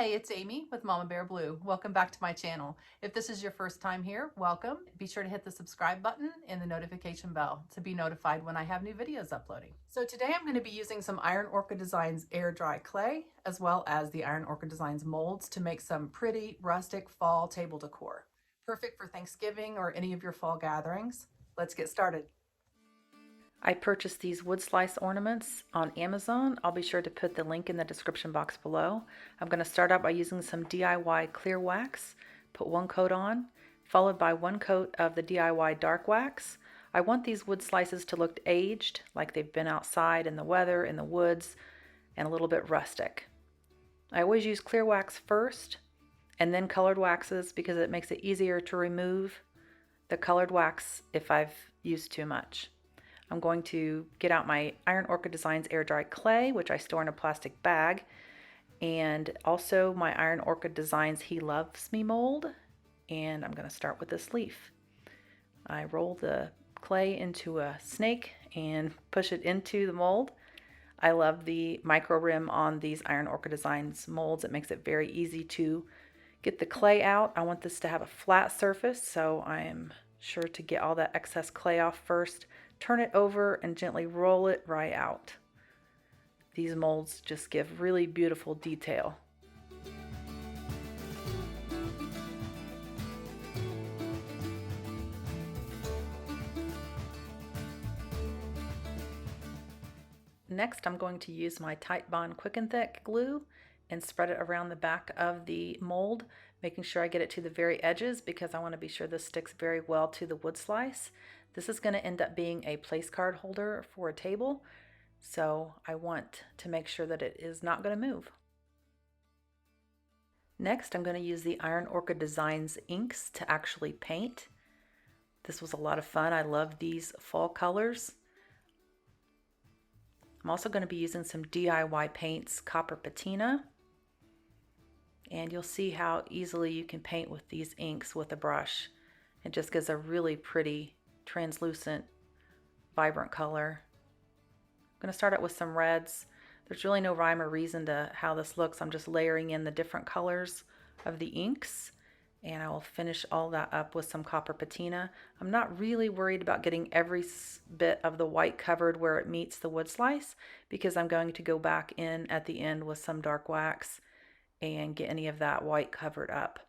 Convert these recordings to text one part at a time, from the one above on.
Hi, it's Amy with Mama Bear Blue. Welcome back to my channel. If this is your first time here, welcome. Be sure to hit the subscribe button and the notification bell to be notified when I have new videos uploading. So today I'm going to be using some Iron Orchid Designs air dry clay as well as the Iron Orchid Designs molds to make some pretty rustic fall table decor. Perfect for Thanksgiving or any of your fall gatherings. Let's get started. I purchased these wood slice ornaments on Amazon. I'll be sure to put the link in the description box below. I'm going to start out by using some DIY clear wax, put one coat on, followed by one coat of the DIY dark wax. I want these wood slices to look aged, like they've been outside in the weather, in the woods, and a little bit rustic. I always use clear wax first and then colored waxes because it makes it easier to remove the colored wax if I've used too much. I'm going to get out my Iron Orchid Designs air dry clay, which I store in a plastic bag, and also my Iron Orchid Designs He Loves Me mold, and I'm going to start with this leaf. I roll the clay into a snake and push it into the mold. I love the micro rim on these Iron Orchid Designs molds. It makes it very easy to get the clay out. I want this to have a flat surface, so I am sure to get all that excess clay off first. Turn it over and gently roll it right out. These molds just give really beautiful detail. Next, I'm going to use my Titebond Quick and Thick glue and spread it around the back of the mold, making sure I get it to the very edges because I want to be sure this sticks very well to the wood slice. This is going to end up being a place card holder for a table, so I want to make sure that it is not going to move. Next, I'm going to use the Iron Orchid Designs inks to actually paint. This was a lot of fun. I love these fall colors. I'm also going to be using some DIY paints, copper patina, and you'll see how easily you can paint with these inks with a brush. It just gives a really pretty translucent, vibrant color. I'm going to start out with some reds. There's really no rhyme or reason to how this looks. I'm just layering in the different colors of the inks, and I will finish all that up with some copper patina. I'm not really worried about getting every bit of the white covered where it meets the wood slice because I'm going to go back in at the end with some dark wax and get any of that white covered up.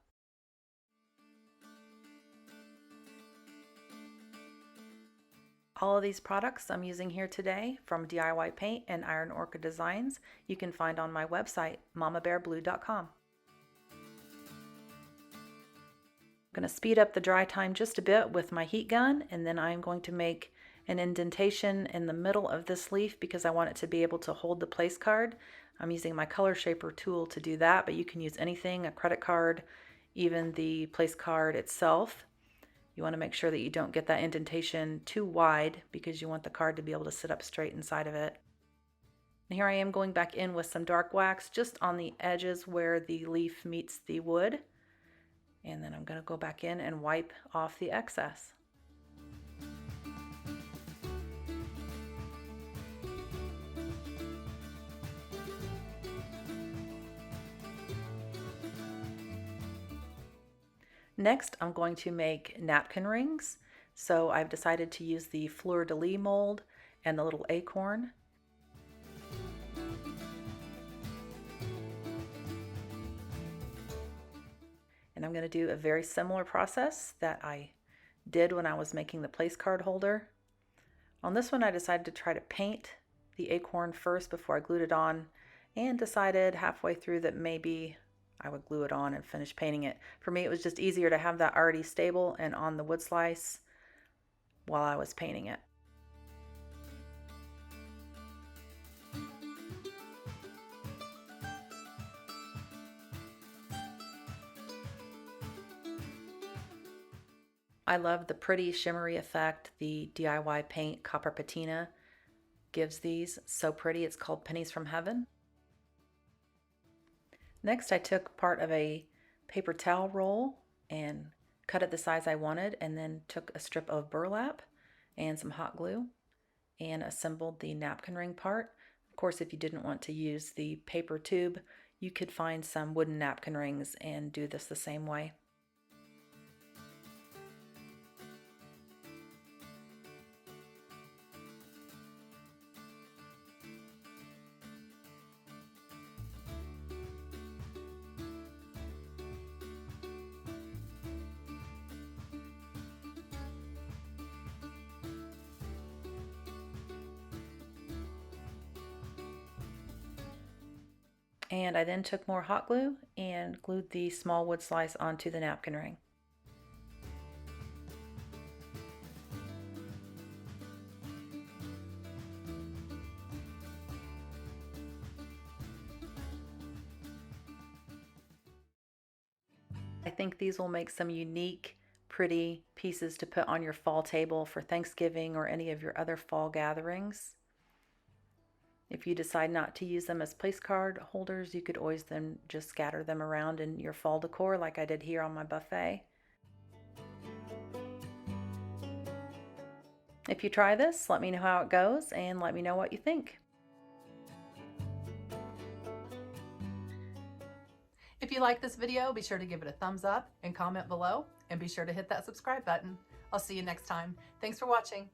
All of these products I'm using here today from DIY Paint and Iron Orchid Designs you can find on my website, mamabearblue.com. I'm going to speed up the dry time just a bit with my heat gun, and then I'm going to make an indentation in the middle of this leaf because I want it to be able to hold the place card. I'm using my color shaper tool to do that, but you can use anything, a credit card, even the place card itself. You want to make sure that you don't get that indentation too wide because you want the card to be able to sit up straight inside of it. And here I am going back in with some dark wax just on the edges where the leaf meets the wood. And then I'm going to go back in and wipe off the excess. Next, I'm going to make napkin rings. So I've decided to use the fleur-de-lis mold and the little acorn. And I'm going to do a very similar process that I did when I was making the place card holder. On this one, I decided to try to paint the acorn first before I glued it on, and decided halfway through that maybe I would glue it on and finish painting it. For me, it was just easier to have that already stable and on the wood slice while I was painting it. I love the pretty shimmery effect the DIY Paint copper patina gives these. So pretty. It's called Pennies from Heaven. Next, I took part of a paper towel roll and cut it the size I wanted, and then took a strip of burlap and some hot glue and assembled the napkin ring part. Of course, if you didn't want to use the paper tube, you could find some wooden napkin rings and do this the same way. And I then took more hot glue and glued the small wood slice onto the napkin ring. I think these will make some unique, pretty pieces to put on your fall table for Thanksgiving or any of your other fall gatherings. If you decide not to use them as place card holders, you could always then just scatter them around in your fall decor like I did here on my buffet. If you try this, let me know how it goes and let me know what you think. If you like this video, be sure to give it a thumbs up and comment below, and be sure to hit that subscribe button. I'll see you next time. Thanks for watching.